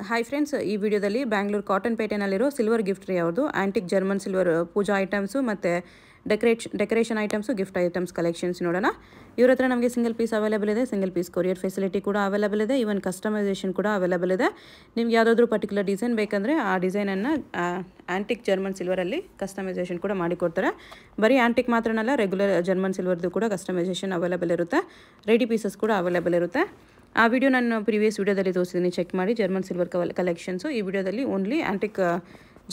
Hi friends, ಈ ವಿಡಿಯೋದಲ್ಲಿ Bangalore ಕಾಟನ್ಪೇಟೆನಲ್ಲಿರೋ silver ಗಿಫ್ಟ್ರಿ ಅವ್ರದ್ದು ಆಂಟಿಕ್ ಜರ್ಮನ್ ಸಿಲ್ವರ್ ಪೂಜಾ ಐಟಮ್ಸು ಮತ್ತು decoration items gift items collections ನೋಡೋಣ. ಇವ್ರ ಹತ್ರ ನಮಗೆ ಸಿಂಗಲ್ ಪೀಸ್ ಅವೈಲೇಬಲ್ ಇದೆ, ಸಿಂಗಲ್ ಪೀಸ್ ಕೊರಿಯರ್ ಫೆಸಿಲಿಟಿ ಕೂಡ ಅವೈಲೇಬಲ್ ಇದೆ, ಈವನ್ ಕಸ್ಟಮೈಸೇಷನ್ ಕೂಡ ಅವೈಲೇಬಲ್ ಇದೆ. ನಿಮ್ಗೆ ಯಾವುದಾದ್ರೂ ಪರ್ಟಿಕ್ಯುಲರ್ ಡಿಸೈನ್ ಬೇಕಂದರೆ ಆ ಡಿಸೈನನ್ನು ಆಂಟಿಕ್ ಜರ್ಮನ್ ಸಿಲ್ವರಲ್ಲಿ ಕಸ್ಟಮೈಸೇಷನ್ ಕೂಡ ಮಾಡಿಕೊಡ್ತಾರೆ. ಬರೀ ಆಂಟಿಕ್ ಮಾತ್ರನಲ್ಲ, ರೆಗ್ಯುಲರ್ ಜರ್ಮನ್ ಸಿಲ್ವರ್ದು ಕೂಡ ಕಸ್ಟಮೈಸೇಷನ್ ಅವೈಲೇಬಲ್ ಇರುತ್ತೆ, ರೆಡಿ ಪೀಸಸ್ ಕೂಡ ಅವೈಲೇಬಲ್ ಇರುತ್ತೆ. ಆ ವಿಡಿಯೋ ನಾನು ಪ್ರೀವಿಯಸ್ ವಿಡಿಯೋದಲ್ಲಿ ತೋರಿಸಿದ್ದೀನಿ, ಚೆಕ್ ಮಾಡಿ. German silver collections. ಈ ವಿಡಿಯೋದಲ್ಲಿ only antique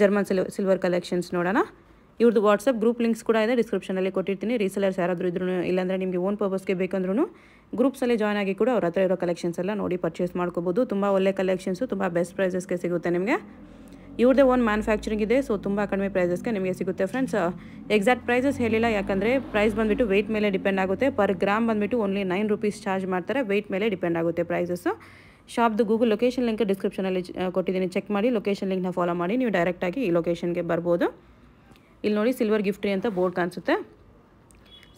German silver collections ನೋಡೋಣ. ಇವ್ರದ್ದು ವಾಟ್ಸಪ್ ಗ್ರೂಪ್ ಲಿಂಕ್ಸ್ ಕೂಡ ಇದೆ, ಡಿಸ್ಕ್ರಿಪ್ಷನಲ್ಲಿ ಕೊಟ್ಟಿರ್ತೀನಿ. ರೀಸೆಲರ್ಸ್ ಯಾರಾದರೂ ಇದ್ರೂ, ಇಲ್ಲಾಂದರೆ ನಿಮಗೆ ಓನ್ ಪರ್ಪಸ್ಗೆ ಬೇಕಂದ್ರೂ ಗ್ರೂಪ್ಸಲ್ಲಿ ಜಾಯ್ನ್ ಆಗಿ ಕೂಡ ಅವ್ರ ಹತ್ರ ಇರೋ ಕಲೆಕ್ಷನ್ಸ್ ಎಲ್ಲ ನೋಡಿ ಪರ್ಚೇಸ್ ಮಾಡ್ಕೋಬೋದು. ತುಂಬ ಒಳ್ಳೆ ಕಲೆಕ್ಷನ್ಸು, ತುಂಬ ಬೆಸ್ಟ್ ಪ್ರೈಸಸ್ಗೆ ಸಿಗುತ್ತೆ ನಿಮಗೆ. ಇವ್ರದ್ದೇ ಒಂದು ಮ್ಯಾನುಫ್ಯಾಕ್ಚರಿಂಗ್ ಇದೆ, ಸೊ ತುಂಬ ಕಡಿಮೆ ಪ್ರೈಸಸ್ಗೆ ನಿಮಗೆ ಸಿಗುತ್ತೆ ಫ್ರೆಂಡ್ಸ್. ಎಕ್ಸಾಕ್ಟ್ ಪ್ರೈಸಸ್ ಹೇಳಿಲ್ಲ, ಯಾಕಂದರೆ ಪ್ರೈಸ್ ಬಂದುಬಿಟ್ಟು ವೆಯ್ಟ್ ಮೇಲೆ ಡಿಪೆಂಡ್ ಆಗುತ್ತೆ. ಪರ್ ಗ್ರಾಮ್ ಬಂದುಬಿಟ್ಟು ಓನ್ಲಿ 9 ರೂಪೀಸ್ ಚಾರ್ಜ್ ಮಾಡ್ತಾರೆ, ವೆಯ್ಟ್ ಮೇಲೆ ಡಿಪೆಂಡ್ ಆಗುತ್ತೆ ಪ್ರೈಸಸ್ಸು. ಶಾಪ್ದು ಗೂಗಲ್ ಲೊಕೇಶನ್ ಲಿಂಕ್ ಡಿಸ್ಕ್ರಿಪ್ಷನಲ್ಲಿ ಕೊಟ್ಟಿದ್ದೀನಿ, ಚೆಕ್ ಮಾಡಿ. ಲೊಕೇಶನ್ ಲಿಂಕ್ನ ಫಾಲೋ ಮಾಡಿ ನೀವು ಡೈರೆಕ್ಟಾಗಿ ಈ ಲೊಕೇಶನ್ಗೆ ಬರ್ಬೋದು. ಇಲ್ಲಿ ನೋಡಿ ಸಿಲ್ವರ್ ಗಿಫ್ಟ್ರಿ ಅಂತ ಬೋರ್ಡ್ ಕಾಣಿಸುತ್ತೆ.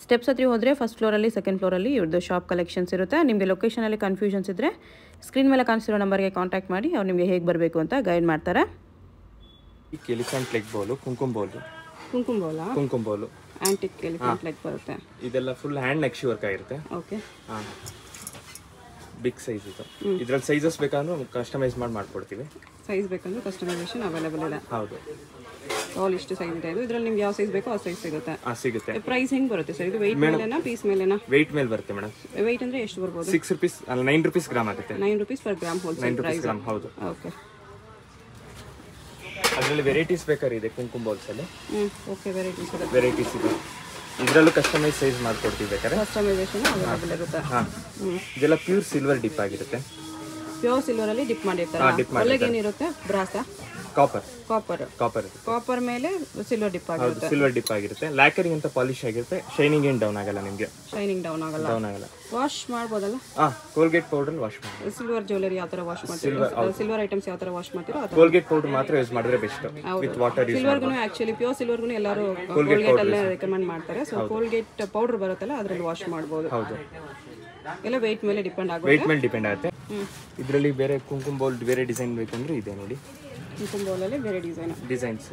ಸ್ಟೆಪ್ಸ್ ಹತ್ರ ಹೋದರೆ ಫಸ್ಟ್ ಫ್ಲೋರಲ್ಲಿ, ಸೆಕೆಂಡ್ ಫ್ಲೋರಲ್ಲಿ ಇವ್ರದ್ದು ಶಾಪ್ ಕಲೆಕ್ಷನ್ಸ್ ಇರುತ್ತೆ. ನಿಮಗೆ ಲೊಕೇಶನಲ್ಲಿ ಕನ್ಫ್ಯೂಷನ್ಸ್ ಇದ್ದರೆ ಸ್ಕ್ರೀನ್ ಮೇಲೆ ಕಾಣಿಸಿರೋ ನಂಬರ್ಗೆ ಕಾಂಟ್ಯಾಕ್ಟ್ ಮಾಡಿ, ಅವ್ರು ನಿಮಗೆ ಹೇಗೆ ಬರಬೇಕು ಅಂತ ಗೈಡ್ ಮಾಡ್ತಾರೆ. ಎಲಿಫೆಂಟ್ ಲೆಗ್ ಬೌಲು, ಕುಂಕುಮ ಬೌಲು ಆಂಟಿಕ್ ಎಲಿಫೆಂಟ್ ಲೆಗ್ ಬರುತ್ತೆ. ಇದೆಲ್ಲ ಫುಲ್ ಹ್ಯಾಂಡ್ ನಕ್ಷಿ ವರ್ಕ್ ಆಗಿರುತ್ತೆ. ಓಕೆ, ಬಿಗ್ ಸೈಜ್ ಇದು. ಇದ್ರಲ್ಲಿ ಸೈಜಸ್ ಬೇಕಾದ್ರೂ ಕಸ್ಟಮೈಸ್ ಮಾಡ್ಕೊಡ್ತೀವಿ. ಸೈಜ್ ಬೇಕಂದ್ರೆ ಕಸ್ಟಮೈಸೇಷನ್ ಅವೈಲೇಬಲ್ ಇದೆ. ಹೌದು, ಆಲ್ ಇಷ್ಟು ಸೈಜ್ ಇದೆ. ಇದರಲ್ಲಿ ನಿಮ್ಗೆ ಯಾವ ಸೈಜ್ ಬೇಕೋ ಆ ಸೈಜ್ ಸಿಗುತ್ತೆ. ಸಿಗುತ್ತೆ. ಪ್ರೈಸ್ ಹೆಂಗೆ ಬರುತ್ತೆ ಸರ್? ಇದು ವೆಯ್ಟ್ ಮೇಲೆನಾ ಪೀಸ್ ಮೇಲೆನಾ? ವೆಯ್ಟ್ ಮೇಲೆ ಬರುತ್ತೆ ಮೇಡಮ್. ವೆಯ್ಟ್ ಅಂದ್ರೆ ಎಷ್ಟು ಬರ್ಬೋದು? 6 ರೂಪೀಸ್ ಅಲ್ಲ, 9 ರೂಪೀಸ್ ಗ್ರಾಮ್ ಆಗುತ್ತೆ. 9 rupees per gram wholesale price. ಹೌದು. ಓಕೆ, ಅದರಲ್ಲಿ ವೆರೈಟೀಸ್ ಬೇಕಾದ್ರೆ ಇದೆ ಕುಂಕುಮ ಬೌಲ್ಸ್ ಅಲ್ಲಿ. ಓಕೆ, ವೆರೈಟೀಸ್ ಇದೆ. ಇದರಲ್ಲೂ ಕಸ್ಟಮೈಸ್ ಸೈಜ್ ಮಾಡ್ಕೊಡ್ತೀವಿ ಬೇಕಾದ್ರೆ. ಕಸ್ಟಮೈಸೇಷನ್ ಅವೈಲೇಬಲ್ ಇರುತ್ತೆ. ಇದೆಲ್ಲ ಪ್ಯೂರ್ ಸಿಲ್ವರ್ ಡಿಪ್ ಆಗಿರುತ್ತೆ. ಪ್ಯೂರ್ ಸಿಲ್ವರ್ ಅಲ್ಲಿ ಡಿಪ್ ಮಾಡಿರ್ತಾರೆ. ಒಳಗೆ ಏನಿರುತ್ತೆ? ಬ್ರಾಸಾ? ಕಾಪರ್ ಮೇಲೆ ಸಿಲ್ವರ್ ಡಿಪ್ ಆಗಿರುತ್ತೆ. ಸಿಲ್ವರ್ ಡಿಪ್ ಆಗಿರುತ್ತೆ. ಲ್ಯಾಕರಿಂಗ್ ಅಂತ ಪಾಲಿಶ್ ಆಗಿರುತ್ತೆ. ಶೈನಿಂಗ್ ಏನ್ ಡೌನ್ ಆಗಲ್ಲ ನಿಮಗೆ. ಡೌನ್ ಆಗಲ್ಲ. ವಾಶ್ ಮಾಡ್ಬೋದಲ್ಲ? ಕೋಲ್ಗೇಟ್ ಪೌಡರ್ ವಾಶ್ ಮಾಡಿ. ಸಿಲ್ವರ್ ಜ್ಯುವೆಲರಿ ಯಾವ ತರ ವಾಶ್ ಮಾಡ್ತೀರಾ? ಸಿಲ್ವರ್ ಐಟಮ್ಸ್ ಯಾವ ತರ ವಾಶ್ ಮಾಡ್ತೀರಾ? ಕೋಲ್ಗೇಟ್ ಪೌಡರ್ ಮಾತ್ರ ಯೂಸ್ ಮಾಡಿದ್ರೆ ಬೆಸ್ಟ್. With water use. ಸಿಲ್ವರ್ಗೂ ಆಕ್ಚುಲಿ ಪ್ಯೂರ್ ಸಿಲ್ವರ್ಗೂ ಎಲ್ಲರೂ ಕೋಲ್ಗೇಟ್ ಅಲ್ಲೇ ರೆಕಮೆಂಡ್ ಮಾಡ್ತಾರೆ. ಸೊ ಕೋಲ್ಗೇಟ್ ಪೌಡರ್ ಬರುತ್ತಲ್ಲ, ಅದರಲ್ಲಿ ವಾಶ್ ಮಾಡಬಹುದು. ಹೌದು. ಎಲ್ಲ ವೆಯ್ಟ್ ಮೇಲೆ ಡಿಪೆಂಡ್ ಆಗುತ್ತೆ. ವೆಯ್ಟ್ ಮೇಲೆ ಡಿಪೆಂಡ್ ಆಗುತ್ತೆ. ಇದರಲ್ಲಿ ಬೇರೆ ಕುಂಕುಮ ಬೌಲ್ ಬೇರೆ ಡಿಸೈನ್ ಬೇಕಂದ್ರೆ ಇದೆ ನೋಡಿ. ಕುಂಕುಮ ಬೌಲಲ್ಲಿ ಬೇರೆ ಡಿಸೈನ್ಸ್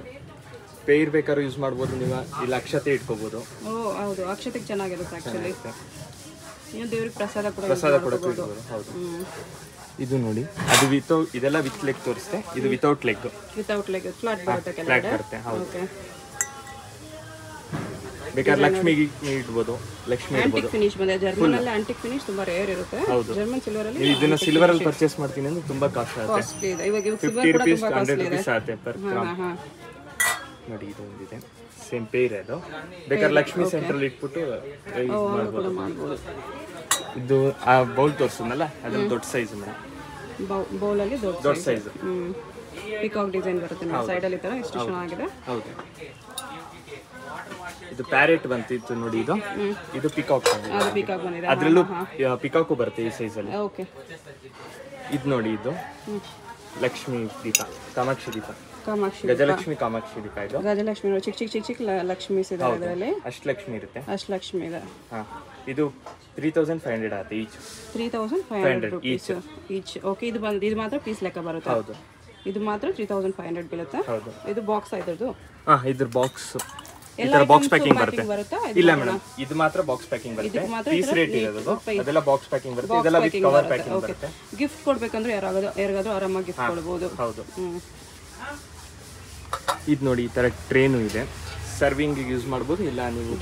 ಪೇರ್ ಬೇಕಾದ್ರೂ ಯೂಸ್ ಮಾಡ್ಬೋದು ನೀವು. ಇಲ್ಲ ಅಕ್ಷತೆ ಇಟ್ಕೋಬಹುದು. ಓ ಹೌದು, ಅಕ್ಷತೆಗೆ ಚೆನ್ನಾಗಿರುತ್ತೆ ಆಕ್ಚುಲಿ. ಏನು ದೇವರಿಗೆ ಪ್ರಸಾದ ಕೂಡ ಇಟ್ಕೋಬಹುದು. ಹೌದು. ಇದು ನೋಡಿ, ಅದು ಇದೆಲ್ಲ ವಿತ್ ಲೆಗ್ ತೋರಿಸ್ತೆ. ಇದು ವಿತೌಟ್ ಲೆಗ್ ಫ್ಲಾಟ್ ಬರುತ್ತೆ. ಹೌದು. ಬೇಕಾದ್ರೆ ಲಕ್ಷ್ಮಿಗೆ ಇಡ್ಬೋದು. ಲಕ್ಷ್ಮಿ ಇಡ್ಬೋದು. ಫಿನಿಶ್ ಬಂದಿದೆ. ಜರ್ಮನ್ ಅಲ್ಲಿ ಆಂಟಿಕ್ ಫಿನಿಶ್ ತುಂಬಾ ರೇರ್ ಇರುತ್ತೆ. ಜರ್ಮನ್ ಸಿಲ್ವರ್ ಅಲ್ಲಿ ಇದನ್ನ ಸಿಲ್ವರ್ ಅಲ್ಲಿ ಪರ್ಚೇಸ್ ಮಾಡ್ತೀನಿ ಅಂದ್ರೆ ತುಂಬಾ ಕಾಸ್ಟ್ ಆಗುತ್ತೆ. ಇವಾಗ 50 ರೂಪೀಸ್ 100 ರೂಪೀಸ್ ಆಗುತ್ತೆ ಪರ್ ಗ್ರಾಮ್. ನೋಡಿ, ಇದು ಒಂದಿದೆ ಸೇಮ್ ಪೇರ್. ಅದು ಬೇಕಾದ್ರೆ ಲಕ್ಷ್ಮಿ ಸೆಂಟ್ರಲ್ ಇಟ್ಬಿಟ್ಟು ಮಾಡ್ಬೋದು. ಇದು ಆ ಬೌಲ್ ತೋರಿಸಿದ್ನಲ್ಲ, ಅದ್ರ ದೊಡ್ಡ ಸೈಜ್ ಮೇಡಮ್. ಬೌಲ್ ಅಲ್ಲಿ ದೊಡ್ಡ ಸೈಜ್ ಪಿಕಾಕ್ ಡಿಸೈನ್ ಬರುತ್ತೆ ಸೈಡ್ ಅಲ್ಲಿ. ತರ ಎಷ್ಟು ಚೆನ್ನಾಗಿದೆ. ಹೌದು. ಇದು ಪ್ಯಾರೆಟ್ ಬಂತಿತ್ತು ನೋಡಿ. ಇದು ಪಿಕಾಕ್ ಬಂದಿದೆ. ಅದ್ರಲ್ಲೂ ಪಿಕಾಕು ಬರುತ್ತೆ ಈ ಸೈಜ್ ಅಲ್ಲಿ. ಓಕೆ. ಇದು ನೋಡಿ, ಇದು ಲಕ್ಷ್ಮಿ ದೀಪ, ಕಾಮಾಕ್ಷಿ ದೀಪ, ಗಜಲಕ್ಷ್ಮಿ ಕಾಮಾಕ್ಷಿ ದೀಪ. ಇದು ಗಜಲಕ್ಷ್ಮಿ ಚಿಕ್ಕ ಲಕ್ಷ್ಮಿ ಇದೆ. ಅದರಲ್ಲಿ ಅಷ್ಟಲಕ್ಷ್ಮಿ ಇರುತ್ತೆ. ಅಷ್ಟಲಕ್ಷ್ಮಿ ಇದೆ. ಇದು 3500 ಆಗುತ್ತೆ ಈಚ್. 3500 ಈಚ್. ಓಕೆ. ಇದು ಮಾತ್ರ ಪೀಸ್ ಲೆಕ್ಕ ಬರುತ್ತೆ. ಹೌದು. ಇದು ಮಾತ್ರ 3500 ಬೀಳುತ್ತೆ. ಹೌದು. ಇದು ಬಾಕ್ಸ್ ಇದ್ರದ್ದು. ಇದ್ರ ಬಾಕ್ಸ್ ಈ ತರ ಬಾಕ್ಸ್ ಪ್ಯಾಕಿಂಗ್ ಬರುತ್ತೆ. ಇಲ್ಲ ಮೇಡಮ್, ಇದು ಮಾತ್ರ ಬಾಕ್ಸ್ ಪ್ಯಾಕಿಂಗ್ ಬರುತ್ತೆ. ಪೀಸ್ ರೇಟ್ ಇರೋದು ಅದೆಲ್ಲ ಬಾಕ್ಸ್ ಪ್ಯಾಕಿಂಗ್ ಬರುತ್ತೆ. ಇದೆಲ್ಲ ವಿತ್ ಕವರ್ ಪ್ಯಾಕಿಂಗ್ ಬರುತ್ತೆ. ಗಿಫ್ಟ್ ಕೊಡ್ಬೇಕಂದ್ರೆ ಯಾರಿಗಾದ್ರೂ ಆರಾಮಾಗಿ ಗಿಫ್ಟ್ ಕೊಡಬಹುದು. ಹೌದು. ಇದು ನೋಡಿ, ಈ ತರ ಟ್ರೇನು ಇದೆ. ಸರ್ವಿಂಗ್ ಯೂಸ್ ಮಾಡಬಹುದು. ಇಲ್ಲ ನೀವು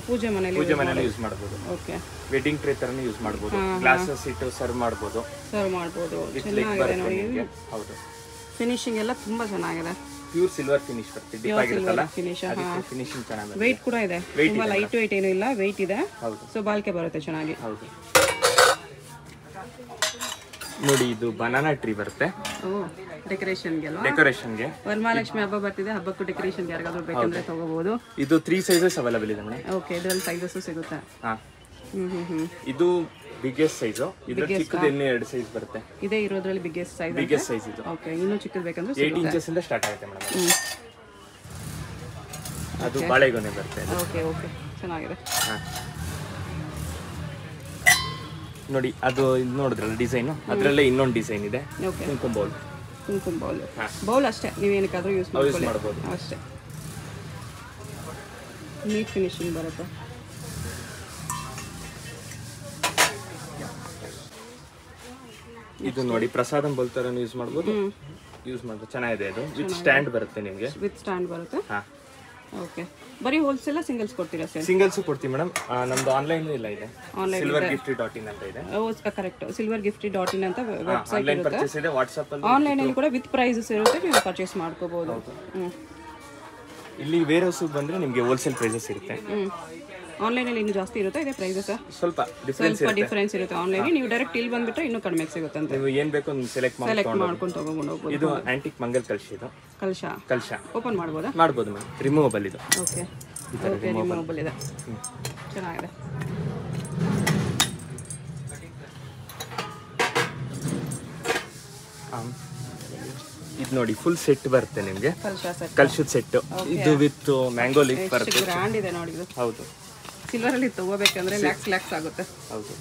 ಪೂಜೆ ಮನೆಯಲ್ಲಿ ಯೂಸ್ ಮಾಡಬಹುದು. ಓಕೆ. ವೆಡ್ಡಿಂಗ್ ಟ್ರೇ ತರನೇ ಯೂಸ್ ಮಾಡಬಹುದು. ಗ್ಲಾಸಸ್ ಇಟ್ಟು ಸರ್ವ್ ಮಾಡಬಹುದು. ಚೆನ್ನಾಗಿದೆ ನೋಡಿ. ಹೌದು. ಫಿನಿಶಿಂಗ್ ಎಲ್ಲ ತುಂಬಾ ಚೆನ್ನಾಗಿದೆ. ಪ್ಯೂರ್ ಸಿಲ್ವರ್ ಫಿನಿಶ್ ಬರುತ್ತೆ. ಡಿಪ್ ಆಗಿರುತ್ತಲ್ಲ, ಫಿನಿಶಿಂಗ್ ಚೆನ್ನಾಗಿದೆ. ವೆಯ್ಟ್ ಕೂಡ ಇದೆ. ತುಂಬಾ ಲೈಟ್ ವೆಯ್ಟ್ ಏನೂ ಇಲ್ಲ, ವೆಯ್ಟ್ ಇದೆ. ಸೊ ಬಾಳ್ಕೆ ಬರುತ್ತೆ ಚೆನ್ನಾಗಿ. ಹೌದು. ನೋಡಿ, ಇದು ಬನಾನಾ ಟ್ರೀ ಬರುತ್ತೆ. ಡೆಕೋರೇಷನ್ಗೆ. ವರಮಹಾಲಕ್ಷ್ಮಿ ಹಬ್ಬ ಬರ್ತಿದೆ, ಹಬ್ಬಕ್ಕೂ ಡೆಕೋರೇಷನ್ ಯಾರಿಗಾದ್ರೂ ಬೇಕಂದ್ರೆ ತಗೋಬಹುದು. ಇದು 3 ಸೈಜಸ್ ಅವೈಲೇಬಲ್ ಇದೆ ಮೇಡಮ್. ಓಕೆ. ಇದರಲ್ಲಿ ಸೈಜಸ್ ಸಿಗುತ್ತೆ. ಇದು ಬಿಗ್ಗೆಸ್ಟ್ ಸೈಜ್. ಇದರಲ್ಲಿ ಚಿಕ್ಕದು 2 ಸೈಜ್ ಬರುತ್ತೆ. ಇದೆ ಇರೋದ್ರಲ್ಲಿ ಬಿಗ್ಗೆಸ್ಟ್ ಸೈಜ್ ಇದು. ಓಕೆ. ಇನ್ನೂ ಚಿಕ್ಕದು ಬೇಕಂದ್ರೆ 8 ಇಂಚಸ್ ಇಂದ ಸ್ಟಾರ್ಟ್ ಆಗುತ್ತೆ ಮೇಡಮ್. ಅದು ಬಾಳೆಗೊನೆ ಬರುತ್ತೆ. ಓಕೆ. ಚೆನ್ನಾಗಿದೆ. ನೋಡಿ, ಅದು ಇದು ನೋಡಿದ್ರಲ್ಲ ಡಿಸೈನ್, ಅದರಲ್ಲೇ ಇನ್ನೊಂದು ಡಿಸೈನ್ ಇದೆ. ಕುಂಕುಮ ಬೌಲ್. ಕುಂಕುಮ ಬೌಲ್ ಅಷ್ಟೇ, ನೀವೇನಕ್ಕಾದ್ರೂ ಯೂಸ್ ಮಾಡ್ಬೋದು ಅಷ್ಟೇ. ನೀಟ್ ಫಿನಿಶಿಂಗ್ ಬರುತ್ತೆ. ಇದು ನೋಡಿ ಪ್ರಸಾದಂ ಬೌಲ್ ತರ ಯೂಸ್ ಮಾಡ್ಬೋದು, ಚೆನ್ನಾಗಿದೆ. ಇದು ವಿತ್ ಸ್ಟ್ಯಾಂಡ್ ಬರುತ್ತೆ ನಿಮಗೆ. ವಿತ್ ಸ್ಟ್ಯಾಂಡ್ ಬರುತ್ತೆ. ಓಕೆ. ಬರೀ ಹೋಲ್ಸೇಲ್ ಸಿಂಗಲ್ಸ್ ಕೊಡ್ತೀರಾ ಸರ್? ಸಿಂಗಲ್ಸ್ ಕೊಡ್ತೀವಿ ಮೇಡಮ್. ನಮ್ದು ಆನ್ಲೈನ್ ಇಲ್ಲ ಇದೆ, SILVERGIFTRY.in ಅಂತ ಇದೆ. ಕರೆಕ್ಟ್, SILVERGIFTRY.in ಅಂತ ವೆಬ್ಸೈಟ್ ಆನ್ಲೈನ್ ಪರ್ಚೇಸ್ ಇದೆ. ವಾಟ್ಸ್ಆಪ್ ಅಲ್ಲಿ ಆನ್ಲೈನ್ ಅಲ್ಲಿ ಕೂಡ ವಿತ್ ಪ್ರೈಸಸ್ ಇರುತ್ತೆ, ನೀವು ಪರ್ಚೇಸ್ ಮಾಡ್ಕೋಬಹುದು. ಇಲ್ಲಿ ವೇರ್ ಹೌಸ್ ಬಂದ್ರೆ ನಿಮಗೆ ಹೋಲ್ಸೇಲ್ ಪ್ರೈಸಸ್ ಇರುತ್ತೆ. ಆನ್ಲೈನ್ ಅಲ್ಲಿ ಇನ್ನೂ ಜಾಸ್ತಿ ಇರುತ್ತೆ, ಇದೆ ಪ್ರೈಸಸ್ ಸ್ವಲ್ಪ ಡಿಫರೆನ್ಸ್ ಇರುತ್ತೆ. ಆನ್ಲೈನ್ ನೀವು ಡೈರೆಕ್ಟ್ ಇಲ್ಲಿ ಬಂದ್ಬಿಟ್ರೆ ಇನ್ನೂ ಕಡಿಮೆ ಸಿಗುತ್ತೆ ಅಂತ. ನೀವು ಏನು ಬೇಕು ಅಂತ ಸೆಲೆಕ್ಟ್ ಮಾಡ್ಕೊಂಡು ತಗೊಂಡು ಹೋಗ್ಬೋದು. ಇದು ಆಂಟಿಕ್ ಮಂಗಲ್ ಕಲಶ. ಇದು ಕಲಶ ಓಪನ್ ಮಾಡ್ಬೋದಾ? ಮಾಡ್ಬೋದು ಮ್ಯಾಮ್. ರಿಮೂವಬಲ್ ಇದು. ಓಕೆ, ರಿಮೂವಬಲ್ ಇದೆ. ಚೆನ್ನಾಗಿದೆ. ಇದು ನೋಡಿ ಫುಲ್ ಸೆಟ್ ಬರುತ್ತೆ ನಿಮಗೆ, ಕಲಶದ ಸೆಟ್. ಇದು ವಿತ್ ಮ್ಯಾಂಗೋ ಲೀಫ್ ಬರುತ್ತೆ. ಗ್ರ್ಯಾಂಡ್ ಇದೆ ನೋಡಿ ಇದು. ಹೌದು, ಸಿಲ್ವರ್ ಅಲ್ಲಿ ತಗೋಬೇಕಂದ್ರೆ ಲ್ಯಾಕ್ಸ್ ಆಗುತ್ತೆ. ಹೌದು,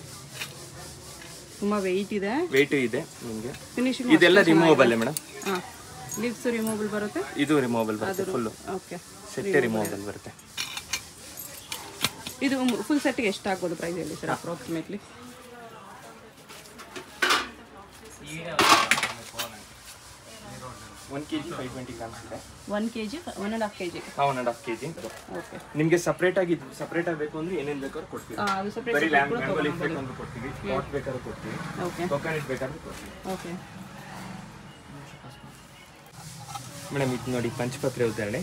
ತುಂಬಾ ವೆಯ್ಟ್ ಇದೆ ನಿಮಗೆ. ಫಿನಿಶಿಂಗ್ ಇದೆಲ್ಲ ರಿಮೂವಬಲ್ ಮೇಡಮ್. ಲೀವ್ಸ್ ರಿಮೂವಬಲ್ ಬರುತ್ತೆ, ಇದು ರಿಮೂವಬಲ್ ಬರುತ್ತೆ ಫುಲ್. ಓಕೆ, ಸೆಟ್ ರಿಮೂವಬಲ್ ಬರುತ್ತೆ. ಇದು ಫುಲ್ ಸೆಟ್ಗೆ ಎಷ್ಟು ಆಗ್ಬೋದು ಪ್ರೈಸ್ ಹೇಳಿ ಸರ್ ಅಪ್ರಾಕ್ಸಿಮೇಟ್ಲಿ? $1 kg 520 grams ಇದೆ. 1 kg 1.5 kg. 1.5 kg. ಓಕೆ. ನಿಮಗೆ ಸಪರೇಟ್ ಆಗಿ ಬೇಕು ಅಂದ್ರೆ ಏನೇನು ಬೇಕಾದ್ರೂ ಕೊಡ್ತೀವಿ. ಅದು ಸಪರೇಟ್ ಬರೀ ಮ್ಯಾಂಗೋ ಲೀಫ್ ಬೇಕಂದ್ರೆ ಕೊಡ್ತೀವಿ, ಪಾಟ್ ಬೇಕಾದ್ರೂ ಕೊಡ್ತೀವಿ, ಓಕೆ, ಕೊಕೊನಟ್ ಬೇಕಾದ್ರೂ ಕೊಡ್ತೀವಿ. Okay madam. ಇದು ನೋಡಿ ಪಂಚಪತ್ರೆ ಉದಾಹರಣೆ.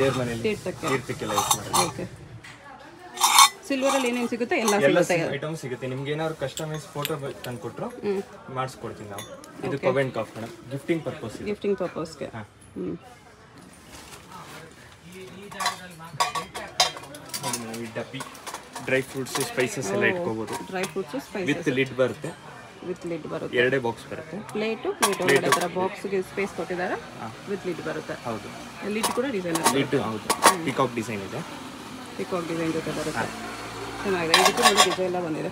ದೇವ್ರ ಮನೆಯಲ್ಲಿ ತೀರ್ಥಕ್ಕೆಲ್ಲ ಯೂಸ್ ಮಾಡೋದು. ಓಕೆ. ಸಿಲ್ವರ್ ಅಲ್ಲಿ ಏನೇನು ಸಿಗುತ್ತೆ ಎಲ್ಲ ಐಟಮ್ ಸಿಗುತ್ತೆ. ನಿಮ್ಗೆ ಏನಾದ್ರು ಕಸ್ಟಮೈಸ್ ಫೋಟೋ ತಂದು ಕೊಟ್ಟರು ಮಾಡಿಸ್ಕೊಡ್ತೀವಿ ನಾವು. ಇದು ಕವೆಂಟ್ ಕಾಫ್ ಮೇಡಮ್, ಗಿಫ್ಟಿಂಗ್ ಪರ್ಪಸ್ಗೆ. ಈ ಡಬ್ಬಿ ಡ್ರೈ ಫ್ರೂಟ್ಸ್ ಸ್ಪೈಸಸ್ ಎಲ್ಲ ಇಟ್ಕೋಬಹುದು. ವಿತ್ ಲಿಡ್ ಬರುತ್ತೆ. ಎರಡೇ ಬಾಕ್ಸ್ ಬರುತ್ತೆ. ಪ್ಲೇಟು ಬಾಕ್ಸ್ಗೆ ಸ್ಪೇಸ್ ಕೊಟ್ಟಿದ್ದಾರೆ, ವಿತ್ ಲಿಡ್ ಬರುತ್ತೆ. ಹೌದು, ಲಿಡ್ ಕೂಡ ಡಿಸೈನ್ ಲಿಡ್. ಹೌದು, ಪಿಕಾಕ್ ಡಿಸೈನ್ ಇದೆ. ಪಿಕಾಕ್ ಡಿಸೈನ್ ಜೊತೆ ಬರುತ್ತೆ. ಚೆನ್ನಾಗಿದೆ. ಇದಕ್ಕೂ ನೋಡಿ ಡಿಸೈನ್ ಎಲ್ಲ ಬಂದಿದೆ.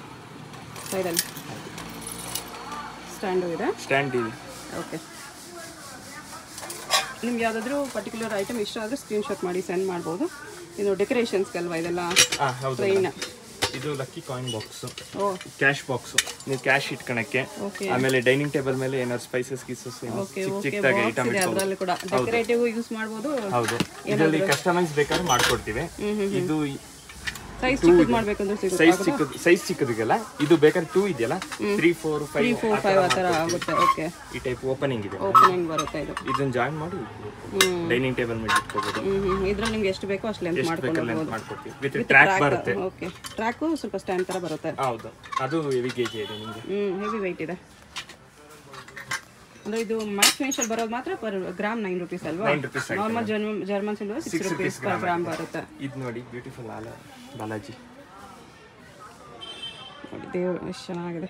ಸೈಡಲ್ಲಿ ಸ್ಟ್ಯಾಂಡ್ ಇದೆ. ಓಕೆ. ನಿಮ್ಗೆ ಯಾವುದಾದ್ರೂ ಪರ್ಟಿಕ್ಯುಲರ್ ಐಟಮ್ ಇಷ್ಟ ಆದರೆ ಸ್ಕ್ರೀನ್ಶಾಟ್ ಮಾಡಿ ಸೆಂಡ್ ಮಾಡ್ಬೋದು. ಇದು ಡೆಕೋರೇಷನ್ಸ್ಗಲ್ವಾ ಇದೆಲ್ಲ? ಟ್ರೈನ್. ಇದು lucky coin box, cash box. ನೀವು ಕ್ಯಾಶ್ ಇಟ್ಕೊಳಕ್ಕೆ, ಆಮೇಲೆ ಡೈನಿಂಗ್ ಟೇಬಲ್ ಮೇಲೆ ಏನಾದ್ರು ಸ್ಪೈಸಸ್ ಗೀಸಸ್ ಚಿಕ್ಕದಾಗಿ ಐಟಮ್ ಅದರಲ್ಲಿ ಕೂಡ ಡೆಕೋರೇಟಿವ್ ಯೂಸ್ ಮಾಡ್ಬೋದು. ಹೌದು, ಇದರಲ್ಲಿ ಕಸ್ಟಮೈಸ್ ಬೇಕಾದ್ರೆ ಮಾಡ್ಕೊಡ್ತೀವಿ. ಇದು ಸೈಜ್ ಚಿಕ್ಕದು ಮಾಡಬೇಕಂದ್ರೆ ಸಿಗುತ್ತೆ. ಸೈಜ್ ಚಿಕ್ಕದಿಗೆಲ್ಲ ಇದು ಬೇಕಾದ್ರೆ 2 ಇದೆಯಲ್ಲ, 3, 4, 5 ಆ ಥರ ಆಗುತ್ತೆ. ಓಕೆ, ಈ ಟೈಪ್ ಓಪನಿಂಗ್ ಇದೆ. ಓಪನಿಂಗ್ ಬರುತ್ತೆ. ಇದನ್ನ ಜಾಯಿನ್ ಮಾಡಿ ಡೈನಿಂಗ್ ಟೇಬಲ್ ಮೇಲೆ ಇಟ್ಕೋಬಹುದು. ಇದ್ರಲ್ಲಿ ನಿಮ್ಗೆ ಎಷ್ಟು ಬೇಕೋ ಅಷ್ಟು ಲೆಂತ್ ಮಾಡ್ಕೊಡ್ತೀವಿ. ವಿತ್ ಟ್ರ್ಯಾಕ್ ಬರುತ್ತೆ. ಓಕೆ, ಟ್ರ್ಯಾಕು ಸ್ವಲ್ಪ ಸ್ಟ್ಯಾಂಡ್ ತರ ಬರುತ್ತೆ. ಹೌದು, ಅದು ಹೆವಿ ಗೇಜ್ ಇದೆ ನಿಮಗೆ. ಹೆವಿ ವೆಯ್ಟ್ ಇದೆ. ಅಂದ್ರೆ ಇದು ಮ್ಯಾಟ್ ಫಿನಿಶ್ ಬರೋದು ಮಾತ್ರ ಪರ್ ಗ್ರಾಮ್ 9 ರೂಪೀಸ್ ಅಲ್ವಾ? Normal German silver 6 rupees per gram ಬರುತ್ತೆ. ಇದು ನೋಡಿ ಬ್ಯೂಟಿಫುಲ್ ಬಾಲಾಜಿ ನೋಡಿ, ದೇವರು ಎಷ್ಟು ಚೆನ್ನಾಗಿದೆ.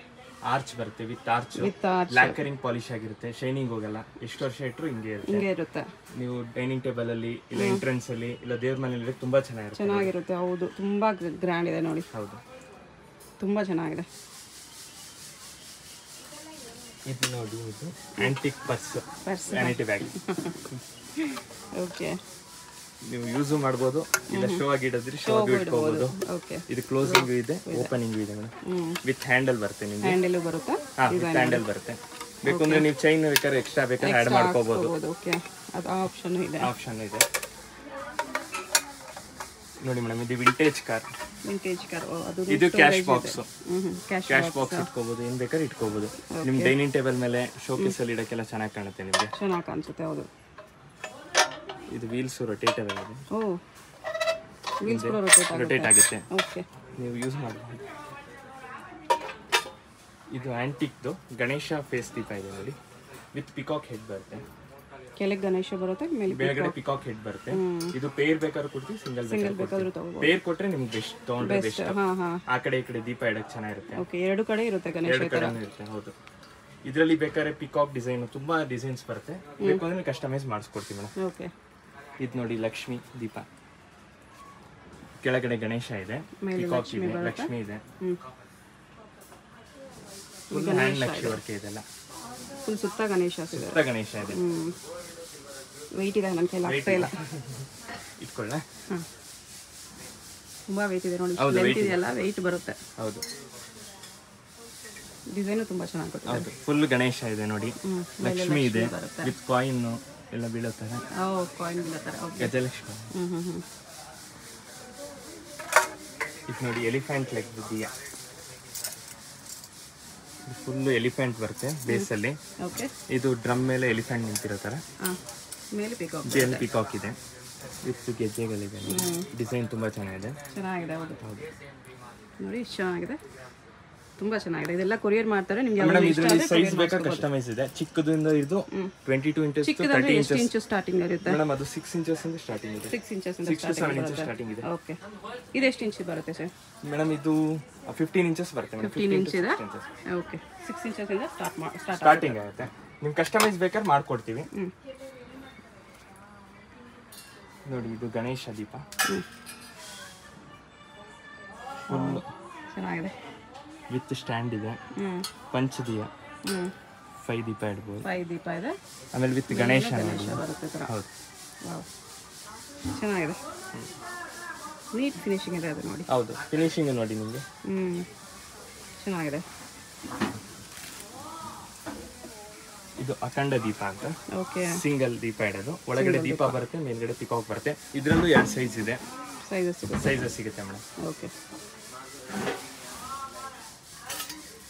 ಆರ್ಚ್ ಬರುತ್ತೆ, ವಿತ್ ಆರ್ಚ್ ಲ್ಯಾಕರಿಂಗ್ ಪಾಲಿಶ್ ಆಗಿರುತ್ತೆ, ಶೈನಿಂಗ್ ಹೋಗಲ್ಲ. ಎಷ್ಟು ವರ್ಷ ಇಟ್ಟರು ಹಿಂಗೆ ಇರುತ್ತೆ. ನೀವು ಡೈನಿಂಗ್ ಟೇಬಲ್ ಅಲ್ಲಿ ಇಲ್ಲ ಎಂಟ್ರೆನ್ಸ್ ಅಲ್ಲಿ ಇಲ್ಲ ದೇವ್ರ ಮನೆಯಲ್ಲಿ ತುಂಬಾ ಚೆನ್ನಾಗಿರುತ್ತೆ. ಹೌದು, ತುಂಬಾ ಗ್ರ್ಯಾಂಡ್ ಇದೆ ನೋಡಿ. ಹೌದು, ತುಂಬಾ ಚೆನ್ನಾಗಿದೆ. ಇದು ನೋಡಿ, ಇದು antique purse, vanity bag. Okay, ನೀವು ಯೂಸ್ ಮಾಡಬಹುದು, ಇಲ್ಲ ಶೋ ಆಗಿ ಇಡೋದ್ರಿ ಶೋ ಆಗಿ ಇಟ್ಕೋಬಹುದು. ಇದು ಕ್ಲೋಸಿಂಗ್ ಇದೆ, ಓಪನಿಂಗ್ ಇದೆ ಮೇಡಮ್. ವಿತ್ ಹ್ಯಾಂಡಲ್ ಬರುತ್ತೆ ನಿಮಗೆ. ಹ್ಯಾಂಡಲ್ ಬರುತ್ತೆ. ವಿತ್ ಹ್ಯಾಂಡಲ್ ಬರುತ್ತೆ. ಬೇಕಂದ್ರೆ ನೀವು ಚೈನ್ ಬೇಕಾದ್ರೆ ಎಕ್ಸ್ಟ್ರಾ ಬೇಕಾದ್ರೆ ಆಡ್ ಮಾಡ್ಕೋಬಹುದು. ಓಕೆ, ಅದು ಆಪ್ಷನ್ ಇದೆ. ನೋಡಿ ಮೇಡಮ್, ಇದು ವಿಂಟೇಜ್ ಕಾರ್. ಅದು ಇದು ಕ್ಯಾಶ್ ಬಾಕ್ಸ್. ಕ್ಯಾಶ್ ಬಾಕ್ಸ್ ಇಟ್ಕೋಬಹುದು, ಏನ್ ಬೇಕಾದ್ರೆ ಇಟ್ಕೋಬಹುದು. ನಿಮ್ ಡೈನಿಂಗ್ ಟೇಬಲ್ ಮೇಲೆ ಶೋಕೇಸ್ ಅಲ್ಲಿ ಇಡಕ್ಕೆಲ್ಲ ಚೆನ್ನಾಗಿ ಕಾಣುತ್ತೆ ನಿಮಗೆ. ಚೆನ್ನಾಗಿ ಕಾಣಿಸುತ್ತೆ. ಹೌದು, ಇದು ವೀಲ್ಸ್ ರೊಟೇಟಬಲ್ ಇದೆ. ವೀಲ್ಸ್ ಕೂಡ ರೊಟೇಟ್ ಆಗುತ್ತೆ. ಓಕೆ, ನೀವು ಯೂಸ್ ಮಾಡಬಹುದು. ಇದು ಆಂಟಿಕ್ದು ಗಣೇಶ ಫೇಸ್ ದೀಪ ಇದೆ ನೋಡಿ, ವಿತ್ ಪಿಕಾಕ್ ಹೆಡ್ ಬರುತ್ತೆ. ಕೆಳಗೆ ಗಣೇಶ ಬರುತ್ತೆ, ಮೇಲ್ಗಡೆ ಪಿಕಾಕ್ ಹೆಡ್ ಬರುತ್ತೆ. ಇದು ಪೇರ್ ಬೇಕಾದ್ರೂ ಕೊಡ್ತೀವಿ, ಸಿಂಗಲ್ ಬೇಕಾದ್ರೂ ಕೊಡ್ತೀವಿ. ಪೇರ್ ಕೊಟ್ರೆ ನಿಮ್ಗೆ ಬೆಸ್ಟ್, ತಗೊಂಡ್ರೆ ಬೆಸ್ಟ್. ಆ ಕಡೆ ಈ ಕಡೆ ದೀಪ ಇಡಕ್ಕೆ ಚೆನ್ನಾಗಿರುತ್ತೆ. ಓಕೆ, ಎರಡು ಕಡೆ ಇರುತ್ತೆ ಗಣೇಶ. ಎರಡು ಕಡೆ ಇರುತ್ತೆ. ಹೌದು, ಇದರಲ್ಲಿ ಬೇಕಾದ್ರೆ ಪಿಕಾಕ್ ಡಿಸೈನ್ ತುಂಬಾ ಡಿಸೈನ್ಸ್ ಬರುತ್ತೆ. ಬೇಕು ಅಂದ್ರೆ ಕಸ್ಟಮೈಸ್ ಮಾಡಿಸ್ಕೊಡ್ತೀವಿ ಮೇಡಮ್. ಓಕೆ, ಇದು ನೋಡಿ ಲಕ್ಷ್ಮಿ ದೀಪ. ಕೆಳಗಡೆ ಗಣೇಶ ಇದೆ, ಪಿಕಾಕ್ ಇದೆ, ಲಕ್ಷ್ಮಿ ಇದೆ. ಫುಲ್ ಹ್ಯಾಂಡ್ ನಕ್ಷೆ ವರ್ಕ್ ಇದೆಲ್ಲ. ಫುಲ್ ಸುತ್ತ ಗಣೇಶ ಇದೆ. ಸುತ್ತ ಗಣೇಶ ಇದೆ. ವೆಯ್ಟ್ ಇದೆ, ನನ್ನ ಕೈಲಿ ಆಗ್ತಾ ಇಲ್ಲ. ಇಟ್ಕೊಳ್ಳ. ತುಂಬಾ ವೆಯ್ಟ್ ಇದೆ ನೋಡಿ. ಲೆಂತ್ ಇದೆಯಲ್ಲ, ವೆಯ್ಟ್ ಬರುತ್ತೆ. ಹೌದು. ಡಿಸೈನು ತುಂಬಾ ಚೆನ್ನಾಗಿ ಕೊಟ್ಟಿದ್ದಾರೆ. ಹೌದು, ಫುಲ್ ಗಣೇಶ ಇದೆ ನೋಡಿ. ಲಕ್ಷ್ಮಿ ಇದೆ ವಿತ್ ಕಾಯಿನ್ ಎಲ್ಲ ಬೀಳುತ್ತಾರೆ. ಕಾಯಿನ್ ಬೀಳುತ್ತಾರೆ. ಗಜಲಕ್ಷ್ಮಿ. ಇದು ನೋಡಿ ಎಲಿಫೆಂಟ್ ಲೆಗ್ ಇದೆಯಾ, ಫುಲ್ ಎಲಿಫೆಂಟ್ ಬರುತ್ತೆ ಬೇಸಲ್ಲಿ. ಇದು ಡ್ರಮ್ ಮೇಲೆ ಎಲಿಫೆಂಟ್ ನಿಂತಿರೋ ಥರ. ಮೇಲೆ ಪಿಕಾಕ್ ಇದೆ ವಿತ್ ಗೆಜ್ಜೆಗಳಿದೆ. ಡಿಸೈನ್ ತುಂಬ ಚೆನ್ನಾಗಿದೆ. ಹೌದು ನೋಡಿ, ಚೆನ್ನಾಗಿದೆ, ತುಂಬಾ ಚೆನ್ನಾಗಿದೆ. ಇದೆಲ್ಲ ಕೊರಿಯರ್ ಮಾಡ್ತಾರೆ ನಿಮಗೆ. ಮೇಡಮ್ ಇದರಲ್ಲಿ ಸೈಜ್ ಬೇಕಾ ಕಸ್ಟಮೈಸ್ ಇದೆ. ಚಿಕ್ಕದಿಂದ ಇದು 22 ಇಂಚಸ್ ಟು 30 ಇಂಚಸ್ ಸ್ಟಾರ್ಟಿಂಗ್ ಇರುತ್ತೆ. ಮೇಡಮ್ ಅದು 6 ಇಂಚಸ್ ಇಂದ ಸ್ಟಾರ್ಟಿಂಗ್ ಇದೆ. 6 ಇಂಚಸ್ ಇಂದ 6 to 7 ಇಂಚಸ್ ಸ್ಟಾರ್ಟಿಂಗ್ ಇದೆ. ಓಕೆ, ಇದು ಎಷ್ಟು ಇಂಚ್ ಬರುತ್ತೆ ಸರ್? ಮೇಡಮ್ ಇದು 15 ಇಂಚಸ್ ಬರುತ್ತೆ ಮೇಡಮ್. 15 ಇಂಚ್ ಇದೆ. ಓಕೆ, 6 ಇಂಚಸ್ ಇಂದ ಸ್ಟಾರ್ಟಿಂಗ್ ಆಗುತ್ತೆ. ನಿಮ್ ಕಸ್ಟಮೈಸ್ ಬೇಕಾದ್ರೆ ಮಾಡ್ಕೊಡ್ತೀವಿ. ನೋಡಿ ಇದು ಗಣೇಶ ದೀಪ, ಫುಲ್ ಚೆನ್ನಾಗಿದೆ. ವಿತ್ ಸ್ಟ್ಯಾಂಡ್ ಇದೆ. ಪಂಚದೀಯ 5 ದೀಪ ಇಡ್ಬೋದು. 5 ದೀಪ ಇದೆ. ಆಮೇಲೆ ವಿತ್ ಗಣೇಶ ಬರುತ್ತೆ. ಹೌದು, ಚೆನ್ನಾಗಿದೆ. ನೀಟ್ ಫಿನಿಶಿಂಗ್ ಇದೆ ಅದು ನೋಡಿ. ಹೌದು, ಫಿನಿಶಿಂಗ್ ನೋಡಿ ನಿಮಗೆ. ಚೆನ್ನಾಗಿದೆ. ಇದು ಅಖಂಡ ದೀಪ ಅಂತ. ಓಕೆ, ಸಿಂಗಲ್ ದೀಪ ಇಡೋದು. ಒಳಗಡೆ ದೀಪ ಬರುತ್ತೆ, ಮೇಲ್ಗಡೆ ಪಿಕಾಕ್ ಬರುತ್ತೆ. ಇದರಲ್ಲೂ 2 ಸೈಜ್ ಇದೆ. ಸೈಜಸ್ ಸಿಗುತ್ತೆ ಮೇಡಮ್. ಓಕೆ,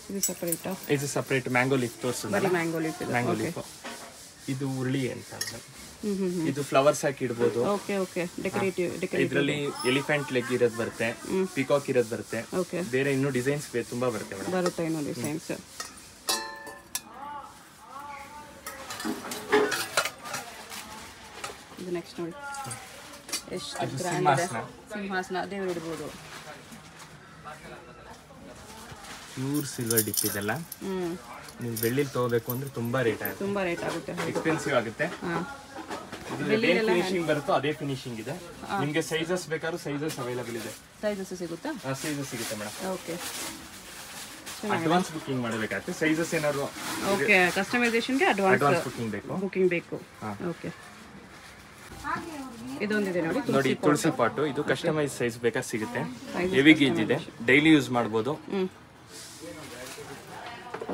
ಇದು ಸಪರೇಟ್. ಇದು ಸಪರೇಟ್ ಮ್ಯಾಂಗೋ ಲೀಫ್ ತೋರಿಸಿದ್ರೆ. ಮ್ಯಾಂಗೋ ಲೀಫ್ ಇದು ಉರುಳಿ ಅಂತ. ಇದು ಫ್ಲವರ್ಸ್ ಹಾಕಿ ಇಡಬಹುದು. Okay okay, decorative. ಇದರಲ್ಲಿ ಎಲಿಫೆಂಟ್ ಲೆಗ್ ಇರೋದು ಬರುತ್ತೆ, ಪಿಕಾಕ್ ಇರೋದು ಬರುತ್ತೆ. ಓಕೆ, ಬೇರೆ ಇನ್ನೂ ಡಿಸೈನ್ಸ್ ತುಂಬಾ ಬರುತ್ತೆ ಮೇಡಮ್. ಬರುತ್ತೆ ಇನ್ನೂ ಡಿಸೈನ್ಸ್. ಇದು ನೆಕ್ಸ್ಟ್ ನೋಡಿ, ಎಷ್ಟು ಗ್ರ್ಯಾಂಡ್ ಇದೆ. ಸಿಂಹಾಸನ ದೇವರು ಇಡಬಹುದು. ಪ್ಯೂರ್ ಸಿಲ್ವರ್ ಡಿಪ್ ಇದೆಲ್ಲ. ನೀವು ಬೆಳ್ಳಿಲಿ ತಗೋಬೇಕು ಅಂದ್ರೆ ತುಂಬಾ ರೇಟ್ ಆಗುತ್ತೆ. ಎಕ್ಸ್ಪೆನ್ಸಿವ್ ಆಗುತ್ತೆ. ಫಿನಿಶಿಂಗ್ ಬರುತ್ತೋ ಅದೇ ಫಿನಿಶಿಂಗ್ ಇದೆ. ನಿಮಗೆ ಸೈಜಸ್ ಬೇಕಾದ್ರೂ ಸೈಜಸ್ ಅವೈಲೇಬಲ್ ಇದೆ. ಸೈಜಸ್ ಸಿಗುತ್ತಾ? ಸೈಜಸ್ ಸಿಗುತ್ತೆ ಮೇಡಮ್. ಓಕೆ, ಅಡ್ವಾನ್ಸ್ ಬುಕಿಂಗ್ ಮಾಡಬೇಕಾಗುತ್ತೆ. ಸೈಜಸ್ ಏನಾದ್ರು ಓಕೆ, ಕಸ್ಟಮೈಸೇಷನ್ಗೆ ಅಡ್ವಾನ್ಸ್ ಬುಕಿಂಗ್ ಬೇಕು. ಓಕೆ, ಇದೊಂದಿದೆ ನೋಡಿ ತುಳಸಿ ಪಾಟು. ಇದು ಕಸ್ಟಮೈಸ್ ಸೈಜ್ ಬೇಕಾ ಸಿಗುತ್ತೆ. ಹೆವಿ ಗೇಜ್ ಇದೆ, ಡೈಲಿ ಯೂಸ್ ಮಾಡಬಹುದು.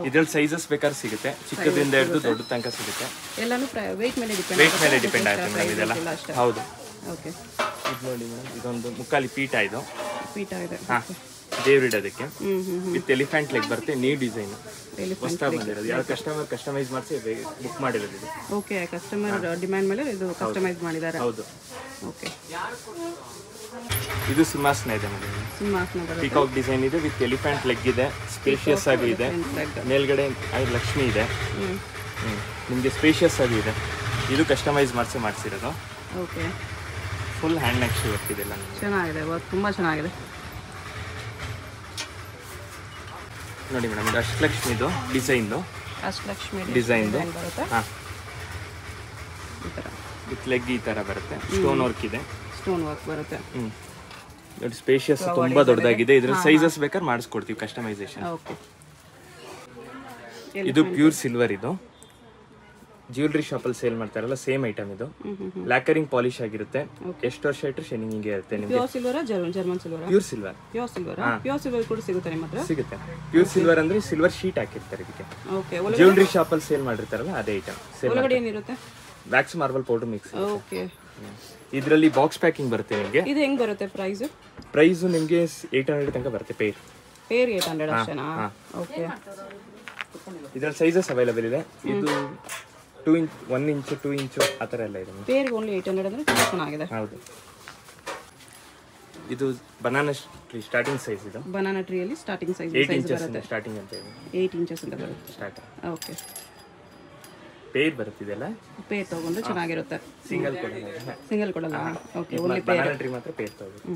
ಇದ್ರಲ್ಲಿ ಸೈಜಸ್ ಬೇಕಾದ್ರೆ ಸಿಗುತ್ತೆ, ಚಿಕ್ಕದಿಂದ ಹಿಡಿದು ದೊಡ್ಡ ತನಕ ಸಿಗುತ್ತೆ. ಎಲ್ಲಾನು weight ಮೇಲೆ ಡಿಪೆಂಡ್ ಆಗುತ್ತೆ ಮೇಡಮ್ ಇದೆಲ್ಲ. ಹೌದು. ಓಕೆ, ಇದು ನೋಡಿ ಮೇಡಮ್, ಇದೊಂದು ಮುಕ್ಕಾಲಿ ಪೀಠ ಇದೆ. ಹಾ, ದೇವ್ರಿಡೋದಕ್ಕೆ ವಿತ್ ಎಲಿಫೆಂಟ್ ಲೆಗ್ ಬರುತ್ತೆ. ನ್ಯೂ ಡಿಸೈನ್ ಹೊಸದಾಗಿ ಬಂದಿರೋದು. ಯಾವ ಕಸ್ಟಮರ್ ಕಸ್ಟಮೈಸ್ ಮಾಡಿಸಿ ಬುಕ್ ಮಾಡಿರೋದು ಇದು. ಓಕೆ, ಕಸ್ಟಮರ್ ಡಿಮ್ಯಾಂಡ್ ಮೇಲೆ ಇದು ಕಸ್ಟಮೈಸ್ ಮಾಡಿದ್ದಾರೆ. ಹೌದು. ಓಕೆ, ಇದು ಸಿಂಹಾಸನ ಇದೆ ಮೇಡಮ್. ಪಿಕಾಕ್ ಡಿಸೈನ್ ಇದೆ ವಿತ್ ಎಲಿಫೆಂಟ್ ಲೆಗ್ ಇದೆ. ಸ್ಪೇಷಿಯಸ್ ಆಗಿ ಇದೆ. ಮೇಲ್ಗಡೆ ಲಕ್ಷ್ಮಿ ಇದೆ. ನಿಮಗೆ ಸ್ಪೇಷಿಯಸ್ ಆಗಿ ಇದೆ. ಇದು ಕಸ್ಟಮೈಸ್ ಮಾಡಿಸಿರೋದು. ಓಕೆ, ಫುಲ್ ಹ್ಯಾಂಡ್ ನಕ್ಷೆ ವರ್ಕ್ ಇದೆ. ಚೆನ್ನಾಗಿದೆ, ತುಂಬಾ ಚೆನ್ನಾಗಿದೆ ನೋಡಿ ಮೇಡಮ್. ಇದು ಅಷ್ಟಲಕ್ಷ್ಮಿದು ಡಿಸೈನ್ದು. ಹಾಂ, ವಿತ್ ಲೆಗ್ ಈ ಥರ ಬರುತ್ತೆ. ಸ್ಟೋನ್ ವರ್ಕ್ ಇದೆ. ಬರುತ್ತೆ. ನೋಡಿ, ಸ್ಪೇಷಿಯಸ್ ತುಂಬಾ ದೊಡ್ಡದಾಗಿದೆ. ಇದ್ರ ಸೈಜಸ್ ಬೇಕಾದ್ರೆ ಮಾಡಿಸ್ಕೊಡ್ತೀವಿ ಕಸ್ಟಮೈಸೇಷನ್. ಇದು ಪ್ಯೂರ್ ಸಿಲ್ವರ್. ಇದು ಜ್ಯುವೆಲ್ರಿ ಶಾಪಲ್ಲಿ ಸೇಲ್ ಮಾಡ್ತಾರಲ್ಲ, ಸೇಮ್ ಐಟಮ್ ಇದು. ಲ್ಯಾಕರಿಂಗ್ ಪಾಲಿಶ್ ಆಗಿರುತ್ತೆ. ಎಷ್ಟು ವರ್ಷ ಇಟ್ಟರೆ ಶೈನಿಂಗ್ ಹಿಂಗೆ ಇರುತ್ತೆ ನಿಮಗೆ. Pure silver, German silver. Pure silver ಕೂಡ ಸಿಗುತ್ತೆ ನಿಮ್ಮ ಹತ್ರ? ಸಿಗುತ್ತೆ. ಪ್ಯೂರ್ ಸಿಲ್ವರ್ ಅಂದ್ರೆ ಸಿಲ್ವರ್ ಶೀಟ್ ಹಾಕಿರ್ತಾರೆ ಇದಕ್ಕೆ. ಜ್ಯುವೆಲ್ರಿ ಶಾಪಲ್ಲಿ ಸೇಲ್ ಮಾಡಿರ್ತಾರಲ್ಲ ಅದೇ ಐಟಮ್. ಒಳಗಡೆ ಏನಿರುತ್ತೆ? Wax marble powder mix. Okay, ಇದರಲ್ಲಿ ಬಾಕ್ಸ್ ಪ್ಯಾಕಿಂಗ್ ಬರುತ್ತೆ ನಿಮಗೆ. ಇದು ಹೆಂಗ್ ಬರುತ್ತೆ ಪ್ರೈಸ್? ಪ್ರೈಸ್ ನಿಮಗೆ 800 ತನಕ ಬರುತ್ತೆ. ಪೇರ್ 800 ಅಷ್ಟೇನಾ? ಓಕೆ, ಇದರಲ್ಲಿ ಸೈಜಸ್ ಅವೈಲೇಬಲ್ ಇದೆ. ಇದು 2 ಇಂಚ್, 1 ಇಂಚ್, 2 ಇಂಚ್ ಆ ಥರ ಎಲ್ಲ ಇದೆ. ಪೇರ್ಗೆ ಓನ್ಲಿ 800 ಅಂದ್ರೆ ತುಂಬಾ ಚೆನ್ನಾಗಿದೆ. ಹೌದು. ಇದು ಬನಾನಾ ಟ್ರೀ ಸ್ಟಾರ್ಟಿಂಗ್ ಸೈಜ್. ಇದು ಬನಾನಾ ಟ್ರೀಯಲ್ಲಿ ಸ್ಟಾರ್ಟಿಂಗ್ ಸೈಜ್ 8 ಇಂಚಸ್ ಸ್ಟಾರ್ಟಿಂಗ್ ಅಂತ ಇದೆ. 8 ಇಂಚಸ್ ಅಂತ ಬರುತ್ತೆ ಸ್ಟಾರ್ಟ್. ಓಕೆ, ಪೇರ್ ಬರುತ್ತಿದೆಲ್ಲ. ಪೇರ್ ತಗೊಂಡ್ರೆ ಚೆನ್ನಾಗಿರುತ್ತೆ. ಸಿಂಗಲ್ ಕೊಡಲ್ಲ. Okay, only pair. Banana tree ಮಾತ್ರ ಪೇರ್ ತಗೋಬೇಕು.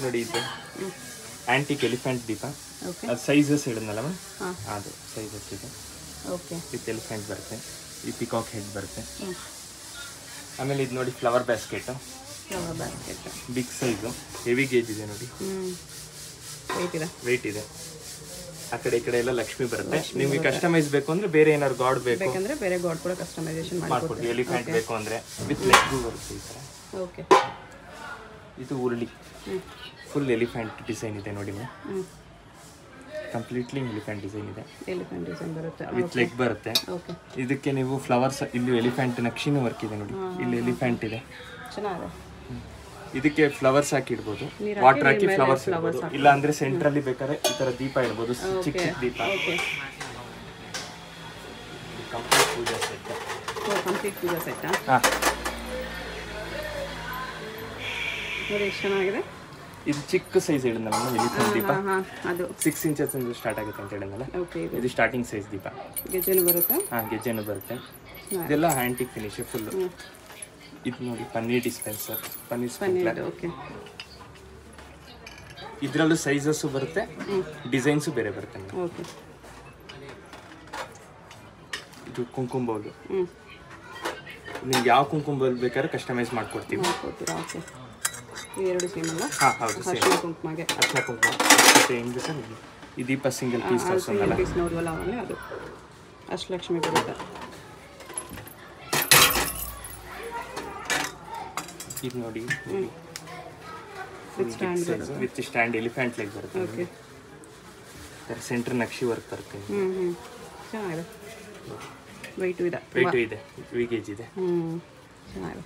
ನೋಡಿ, ಇದು ಆಂಟಿಕ್ ಎಲಿಫೆಂಟ್ ದೀಪ. ಅದು ಸೈಜಸ್ ಹೇಳಿದ್ನಲ್ಲ ಮ್ಯಾಮ್, ಅದು ಸೈಜಸ್ ಇದೆ. ಓಕೆ, ವಿತ್ ಎಲಿಫೆಂಟ್ ಬರುತ್ತೆ. ಈ ಪಿಕಾಕ್ ಹೆಡ್ ಬರುತ್ತೆ. ಆಮೇಲೆ ಇದು ನೋಡಿ, flower basket. Big size, heavy gauge ಇದೆ ನೋಡಿ. ವೆಯ್ಟ್ ಇದೆ. ಆ ಕಡೆ ಈ ಕಡೆ ಎಲ್ಲ ಲಕ್ಷ್ಮಿ ಬರುತ್ತೆ. ನಿಮಗೆ ಕಸ್ಟಮೈಸ್ ಬೇಕು ಅಂದ್ರೆ ಬೇರೆ ಏನಾದ್ರು ಗಾಡ್ ಬೇಕಂದ್ರೆ ಬೇರೆ ಗಾಡ್ ಕೂಡ ಕಸ್ಟಮೈಸೇಷನ್ ಮಾಡ್ಕೊಡ್ತೀವಿ. ಎಲಿಫೆಂಟ್ ಬೇಕು ಅಂದ್ರೆ ವಿತ್ ಲೆಗ್ಗೂ ಬರುತ್ತೆ ಈ ಥರ. ಓಕೆ, ಇದು ಉರುಳಿ ಫುಲ್ ಎಲಿಫೆಂಟ್ ಡಿಸೈನ್ ಇದೆ ನೋಡಿ ಮ್ಯಾಮ್. ಕಂಪ್ಲೀಟ್ಲಿ ಎಲಿಫೆಂಟ್ ಡಿಸೈನ್ ಇದೆ. ಎಲಿಫೆಂಟ್ ಡಿಸೈನ್ ಬರುತ್ತೆ ವಿತ್ ಲೆಗ್ ಬರುತ್ತೆ. ಓಕೆ, ಇದಕ್ಕೆ ನೀವು ಫ್ಲವರ್ಸ್, ಇಲ್ಲಿ ಎಲಿಫೆಂಟ್ ನಕ್ಷಿನೂ ವರ್ಕ್ ಇದೆ ನೋಡಿ. ಇಲ್ಲಿ ಎಲಿಫೆಂಟ್ ಇದೆ, ಚೆನ್ನಾಗಿದೆ. ಇದಕ್ಕೆ ಫ್ಲವರ್ಸ್ ಹಾಕಿ ಇಡ್ಬೋದು, ವಾಟರ್ ಹಾಕಿ ಫ್ಲವರ್ಸ್ ಇಡ್ಬೋದು. ಇಲ್ಲ ಅಂದ್ರೆ ಸೆಂಟ್ರಲ್ಲಿ ಬೇಕಾದ್ರೆ ಈ ತರ ದೀಪ ಇಡ್ಬೋದು, ಚಿಕ್ಕ ಚಿಕ್ಕ ದೀಪ. ಕಂಪ್ಲೀಟ್ ಪೂಜಾ ಸೆಟ್. ಕಂಪ್ಲೀಟ್ ಪೂಜಾ ಸೆಟ್. ಹಾಂ, ನೋಡಿ ಎಷ್ಟು ಚೆನ್ನಾಗಿದೆ. ಇದು ಚಿಕ್ಕ ಸೈಜ್ ಹೇಳಿದ್ನಲ್ಲ ಎಲಿಫೆಂಟ್ ದೀಪ, ಅದು 6 ಇಂಚಸ್ ಇಂದ ಸ್ಟಾರ್ಟ್ ಆಗುತ್ತೆ ಅಂತ ಹೇಳಿದ್ನಲ್ಲ. ಓಕೆ, ಇದು ಸ್ಟಾರ್ಟಿಂಗ್ ಸೈಜ್ ದೀಪ. ಗೆಜ್ಜೆನೂ ಬರುತ್ತೆ. ಹಾಂ, ಗೆಜ್ಜೆನೂ ಬರುತ್ತೆ. ಇದೆಲ್ಲ ಆಂಟಿಕ್ ಫಿನಿಶ್ ಫುಲ್. ಇದು ನೋಡಿ paneer dispenser, paneer sprinkler. Okay, ಇದರಲ್ಲೂ ಸೈಜಸ್ಸು ಬರುತ್ತೆ, ಡಿಸೈನ್ಸು ಬೇರೆ ಬರುತ್ತೆ. ಓಕೆ, ಇದು ಕುಂಕುಮ ಬೌಲು. ನಿಮ್ಗೆ ಯಾವ ಕುಂಕುಮ ಬೌಲ್ ಬೇಕಾದ್ರೆ ಕಸ್ಟಮೈಸ್ ಮಾಡ್ಕೊಡ್ತೀವಿ. ಓಕೆ, ಇವೆರಡು ಸೇಮ್ ಅಲ್ಲ? ಹಾಂ, ಹೌದು, ಅರಿಶಿನ ಕುಂಕುಮಗೆ. ಅರ್ಶಿನ ಕುಂಕುಮ ಹೆಂಗೆ ಸರ್? ಈ ದೀಪ ಸಿಂಗಲ್ ಪೀಸ್ ತೋರಿಸೋದಲ್ಲ, ಪೀಸ್ ನೋಡುವಲ್ಲ ಅವನೇ, ಅದು ಅಷ್ಟಲಕ್ಷ್ಮಿ ಬರುತ್ತೆ. ಇದು ನೋಡಿ ವಿತ್ ಸ್ಟ್ಯಾಂಡ್ ಎಲಿಫೆಂಟ್ ಲೆಗ್ ಬರುತ್ತೆ. ಓಕೆ, ಸೆಂಟರ್ ನಕ್ಷಿ ವರ್ಕ್ ಬರುತ್ತೆ. ಚೆನ್ನಾಗಿದೆ. ವೆಯ್ಟು ಇದೆ, 3 kg ಇದೆ. ಚೆನ್ನಾಗಿದೆ.